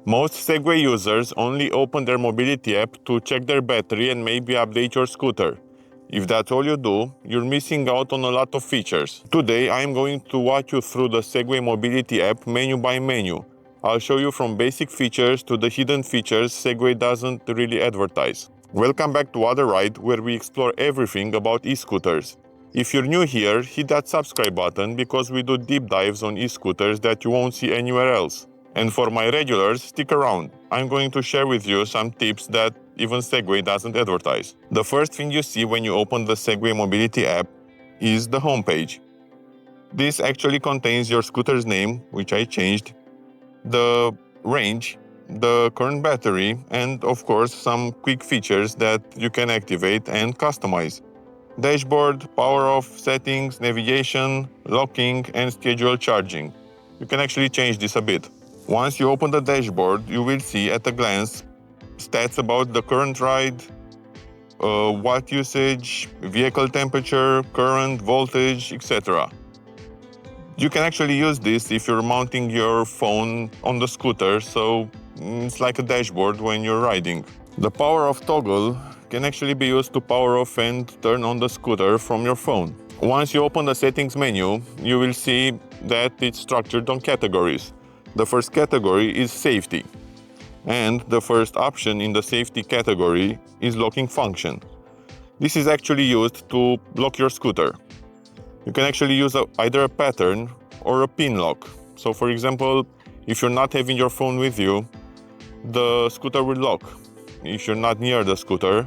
Most Segway users only open their mobility app to check their battery and maybe update your scooter. If that's all you do, you're missing out on a lot of features. Today I'm going to walk you through the Segway mobility app menu by menu. I'll show you from basic features to the hidden features Segway doesn't really advertise. Welcome back to Other Ride, where we explore everything about e-scooters. If you're new here, hit that subscribe button because we do deep dives on e-scooters that you won't see anywhere else. And for my regulars, stick around. I'm going to share with you some tips that even Segway doesn't advertise. The first thing you see when you open the Segway mobility app is the homepage. This actually contains your scooter's name, which I changed, the range, the current battery, and of course some quick features that you can activate and customize. Dashboard, power off settings, navigation, locking, and schedule charging. You can actually change this a bit. Once you open the dashboard, you will see at a glance stats about the current ride, watt usage, vehicle temperature, current, voltage, etc. You can actually use this if you're mounting your phone on the scooter, so it's like a dashboard when you're riding. The power off toggle can actually be used to power off and turn on the scooter from your phone. Once you open the settings menu, you will see that it's structured on categories. The first category is safety, and the first option in the safety category is locking function. This is actually used to lock your scooter. You can actually use either a pattern or a pin lock. So for example, if you're not having your phone with you, the scooter will lock. If you're not near the scooter,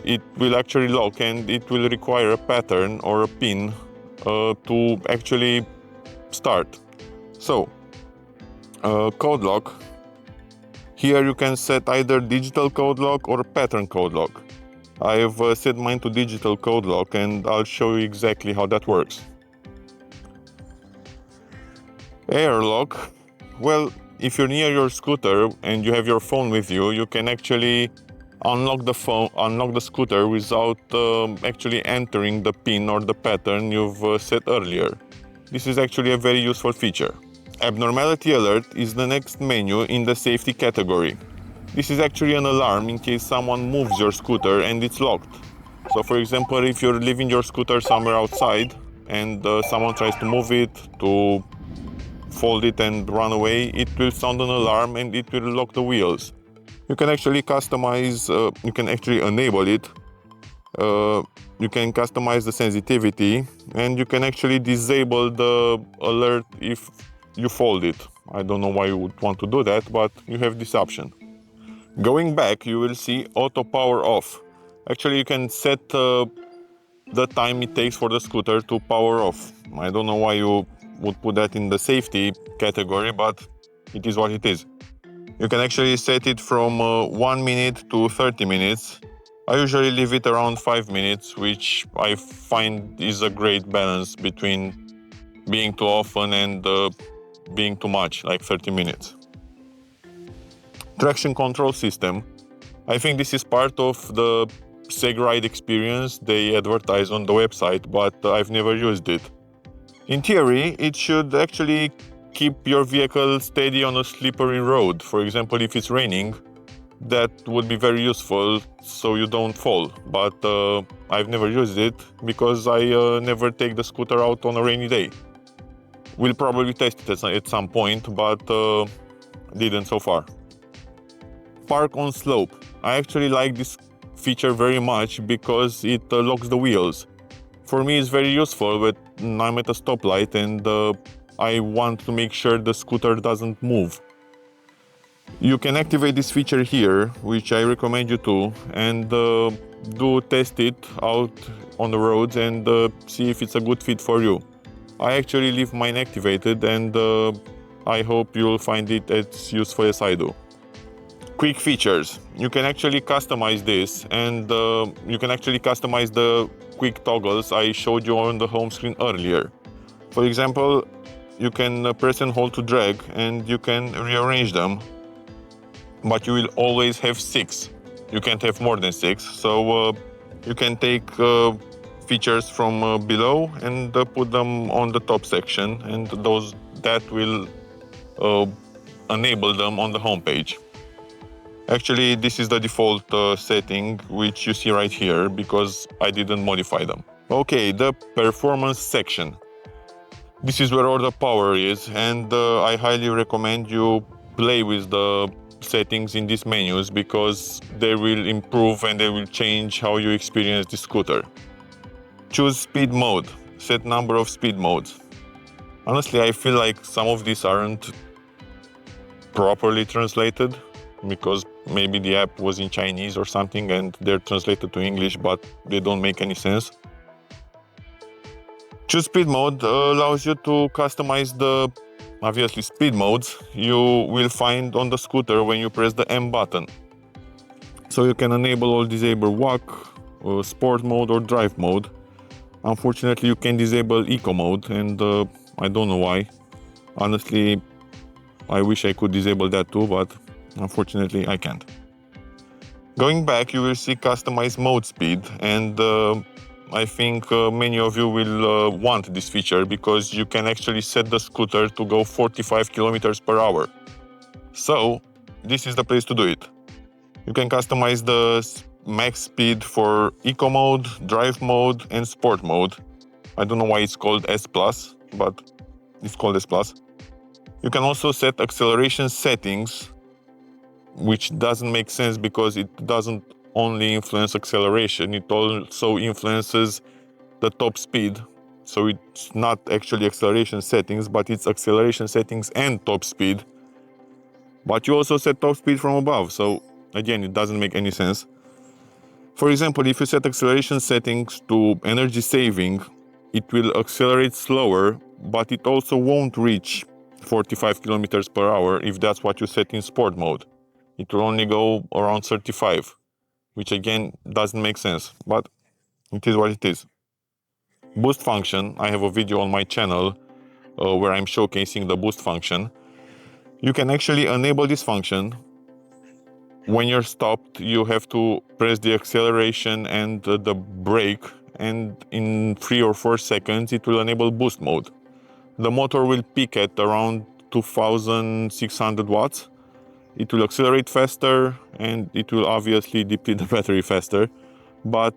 it will actually lock, and it will require a pattern or a pin to actually start. So, code lock. Here you can set either digital code lock or pattern code lock. I've set mine to digital code lock, and I'll show you exactly how that works. Air lock. Well, if you're near your scooter and you have your phone with you, you can actually unlock the scooter without actually entering the pin or the pattern you've set earlier. This is actually a very useful feature. Abnormality alert is the next menu in the safety category. This is actually an alarm in case someone moves your scooter and it's locked. So for example, if you're leaving your scooter somewhere outside and someone tries to move it, to fold it and run away, it will sound an alarm and it will lock the wheels. You can actually customize, you can actually enable it. You can customize the sensitivity, and you can actually disable the alert if you fold it. I don't know why you would want to do that, but you have this option. Going back, you will see auto power off. Actually, you can set the time it takes for the scooter to power off. I don't know why you would put that in the safety category, but it is what it is. You can actually set it from 1 minute to 30 minutes. I usually leave it around 5 minutes, which I find is a great balance between being too often and being too much, like 30 minutes. Traction control system. I think this is part of the SegRide experience they advertise on the website, but I've never used it. In theory, it should actually keep your vehicle steady on a slippery road. For example, if it's raining, that would be very useful so you don't fall. But I've never used it because I never take the scooter out on a rainy day. We'll probably test it at some point, but didn't so far. Park on slope. I actually like this feature very much because it locks the wheels. For me, it's very useful when I'm at a stoplight and I want to make sure the scooter doesn't move. You can activate this feature here, which I recommend you to, and do test it out on the roads and see if it's a good fit for you. I actually leave mine activated, and I hope you'll find it as useful as I do. Quick features. You can actually customize this, and you can actually customize the quick toggles I showed you on the home screen earlier. For example, you can press and hold to drag, and you can rearrange them, but you will always have 6. You can't have more than 6, so you can take features from below and put them on the top section, and that will enable them on the home page. Actually, this is the default setting, which you see right here, because I didn't modify them. Okay, the performance section. This is where all the power is, and I highly recommend you play with the settings in these menus, because they will improve and they will change how you experience the scooter. Choose speed mode. Set number of speed modes. Honestly, I feel like some of these aren't properly translated, because maybe the app was in Chinese or something and they're translated to English, but they don't make any sense. Choose speed mode allows you to customize the, obviously, speed modes you will find on the scooter when you press the M button. So you can enable or disable walk, sport mode or drive mode. Unfortunately, you can disable eco mode, and I don't know why. Honestly, I wish I could disable that too, but unfortunately I can't. Going back, you will see customize mode speed, and I think many of you will want this feature, because you can actually set the scooter to go 45 kilometers per hour. So this is the place to do it. You can customize the max speed for eco mode, drive mode and sport mode. I don't know why it's called S+, but it's called S+. You can also set acceleration settings, which doesn't make sense because it doesn't only influence acceleration, it also influences the top speed. So it's not actually acceleration settings, but it's acceleration settings and top speed. But you also set top speed from above, so again, it doesn't make any sense. For example, if you set acceleration settings to energy saving, it will accelerate slower, but it also won't reach 45 kilometers per hour if that's what you set in sport mode. It will only go around 35, which again doesn't make sense, but it is what it is. Boost function, I have a video on my channel where I'm showcasing the boost function. You can actually enable this function. When you're stopped, you have to press the acceleration and the brake, and in 3 or 4 seconds it will enable boost mode. The motor will peak at around 2600 watts. It will accelerate faster, and it will obviously deplete the battery faster, but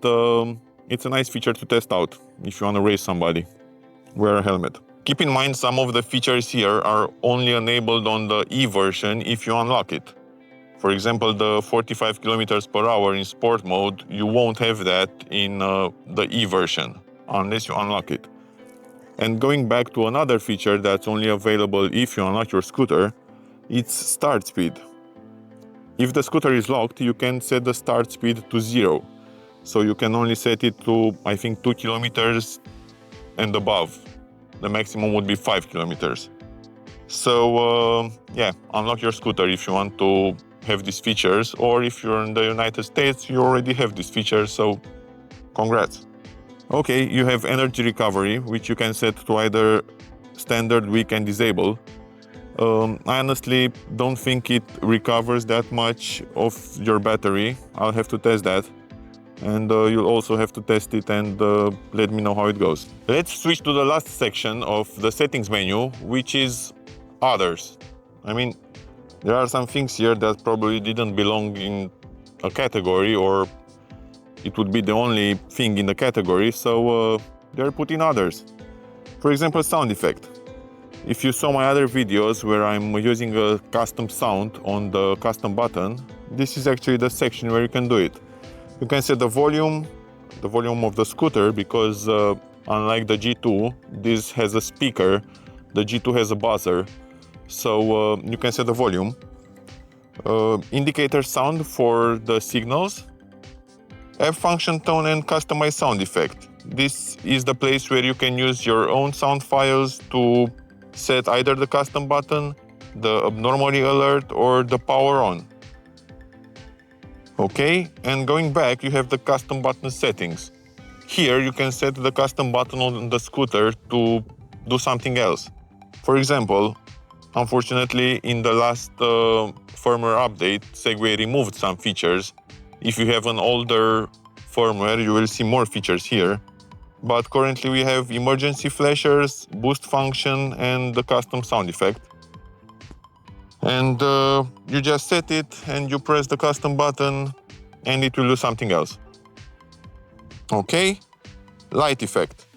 it's a nice feature to test out if you want to race somebody. Wear a helmet. Keep in mind, some of the features here are only enabled on the E version if you unlock it. For example, the 45 kilometers per hour in sport mode, you won't have that in the E version unless you unlock it. And going back to another feature that's only available if you unlock your scooter, it's start speed. If the scooter is locked, you can set the start speed to 0. So you can only set it to, I think, 2 kilometers and above. The maximum would be 5 kilometers. So yeah, unlock your scooter if you want to have these features, or if you're in the United States, you already have these features, so congrats. Okay, you have energy recovery, which you can set to either standard, weak and disable. I honestly don't think it recovers that much of your battery. I'll have to test that, and you'll also have to test it and let me know how it goes. Let's switch to the last section of the settings menu, which is others. I mean, there are some things here that probably didn't belong in a category, or it would be the only thing in the category, so they're put in others. For example, sound effect. If you saw my other videos where I'm using a custom sound on the custom button, this is actually the section where you can do it. You can set the volume of the scooter, because unlike the G2, this has a speaker, the G2 has a buzzer, so you can set the volume. Indicator sound for the signals. App function tone and customize sound effect. This is the place where you can use your own sound files to set either the custom button, the abnormally alert, or the power on. Okay, and going back, you have the custom button settings. Here you can set the custom button on the scooter to do something else. For example, unfortunately, in the last firmware update, Segway removed some features. If you have an older firmware, you will see more features here. But currently we have emergency flashers, boost function, and the custom sound effect. And you just set it and you press the custom button and it will do something else. Okay, light effect.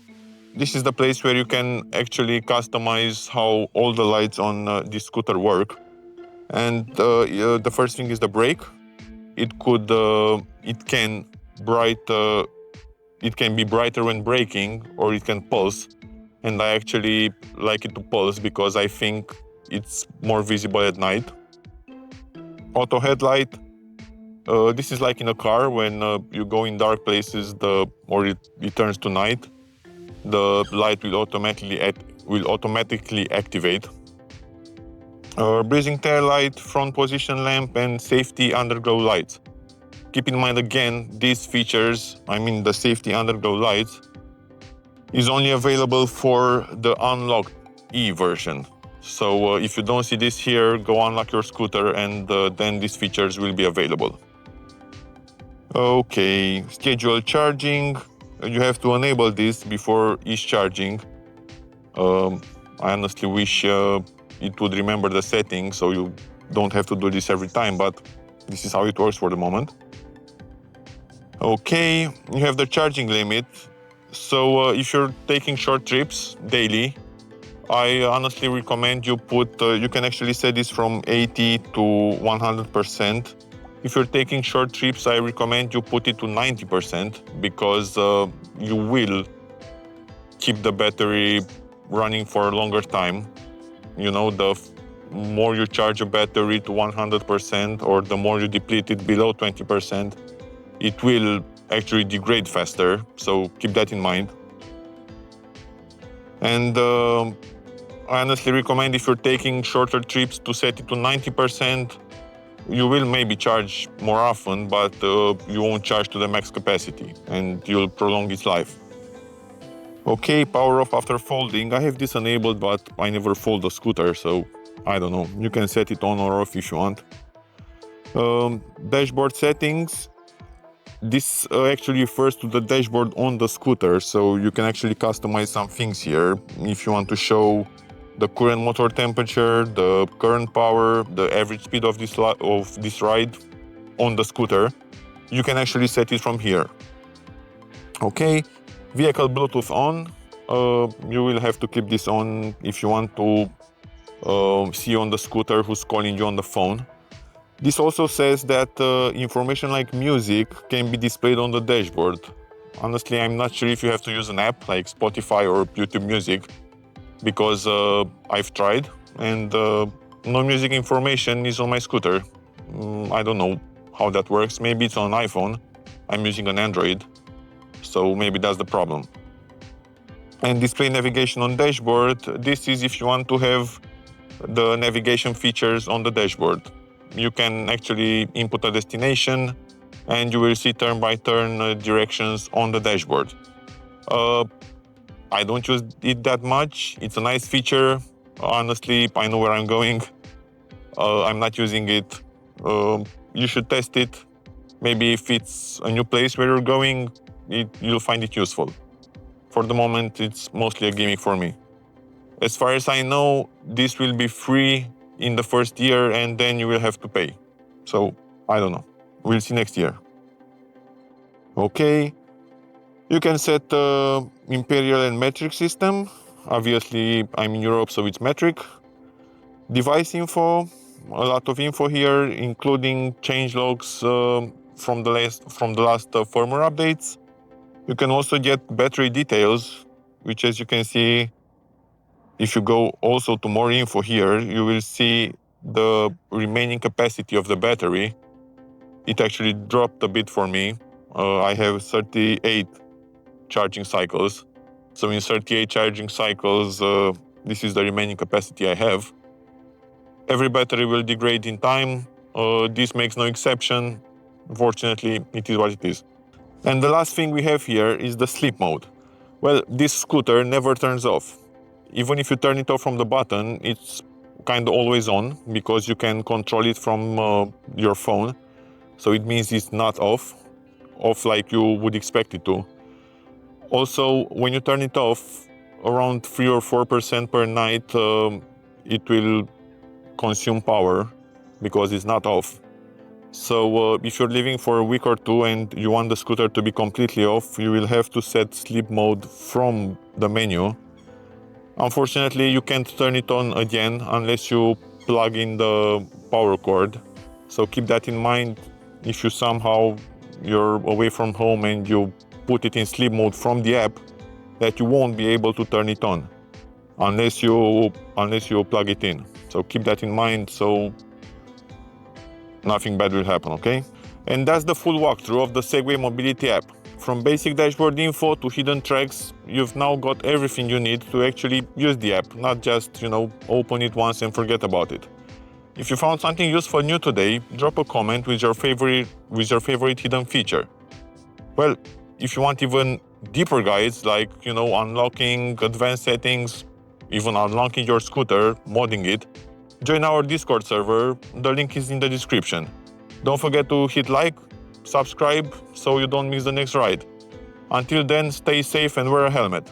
This is the place where you can actually customize how all the lights on this scooter work. And the first thing is the brake. It can be brighter when braking, or it can pulse. And I actually like it to pulse because I think it's more visible at night. Auto headlight. This is like in a car when you go in dark places, or it turns to night, the light will automatically activate. Breezing tail light, front position lamp, and safety underglow lights. Keep in mind again, these features, the safety underglow lights, is only available for the unlocked E version. So if you don't see this here, go unlock your scooter and then these features will be available. Okay, schedule charging. You have to enable this before each charging. I honestly wish it would remember the settings so you don't have to do this every time, but this is how it works for the moment. Okay, you have the charging limit. So if you're taking short trips daily, I honestly recommend you you can actually set this from 80 to 100%. If you're taking short trips, I recommend you put it to 90% because you will keep the battery running for a longer time. The more you charge a battery to 100% or the more you deplete it below 20%, it will actually degrade faster, so keep that in mind. And I honestly recommend if you're taking shorter trips to set it to 90%. You will maybe charge more often, but you won't charge to the max capacity and you'll prolong its life. Okay, power off after folding. I have this enabled, but I never fold a scooter, so I don't know. You can set it on or off if you want. Dashboard settings. This actually refers to the dashboard on the scooter, so you can actually customize some things here. If you want to show the current motor temperature, the current power, the average speed of this ride on the scooter, you can actually set it from here. Okay, vehicle Bluetooth on. You will have to keep this on if you want to see on the scooter who's calling you on the phone. This also says that information like music can be displayed on the dashboard. Honestly, I'm not sure if you have to use an app like Spotify or YouTube Music, because I've tried and no music information is on my scooter. I don't know how that works. Maybe it's on an iPhone. I'm using an Android, so maybe that's the problem. And display navigation on dashboard. This is if you want to have the navigation features on the dashboard. You can actually input a destination and you will see turn-by-turn directions on the dashboard. I don't use it that much. It's a nice feature. Honestly, I know where I'm going. I'm not using it. You should test it. Maybe if it's a new place where you're going, you'll find it useful. For the moment, it's mostly a gimmick for me. As far as I know, this will be free in the first year and then you will have to pay. So, I don't know. We'll see next year. Okay. You can set imperial and metric system. Obviously, I'm in Europe, so it's metric. Device info, a lot of info here, including changelogs from the last firmware updates. You can also get battery details, which, as you can see, if you go also to more info here, you will see the remaining capacity of the battery. It actually dropped a bit for me. I have 38 charging cycles. So in 38 charging cycles, this is the remaining capacity I have. Every battery will degrade in time. This makes no exception. Unfortunately, it is what it is. And the last thing we have here is the sleep mode. Well, this scooter never turns off. Even if you turn it off from the button, it's kind of always on because you can control it from your phone. So it means it's not off like you would expect it to. Also, when you turn it off, around 3 or 4% per night, it will consume power because it's not off. So if you're leaving for a week or two and you want the scooter to be completely off, you will have to set sleep mode from the menu. Unfortunately, you can't turn it on again unless you plug in the power cord. So keep that in mind if you somehow you're away from home and you put it in sleep mode from the app, that you won't be able to turn it on unless you plug it in. So keep that in mind, so nothing bad will happen, okay? And that's the full walkthrough of the Segway Mobility app. From basic dashboard info to hidden tracks, you've now got everything you need to actually use the app, not just, open it once and forget about it. If you found something useful new today, drop a comment with your favorite hidden feature. Well, if you want even deeper guides like, unlocking advanced settings, even unlocking your scooter, modding it, join our Discord server. The link is in the description. Don't forget to hit like, subscribe so you don't miss the next ride. Until then, stay safe and wear a helmet.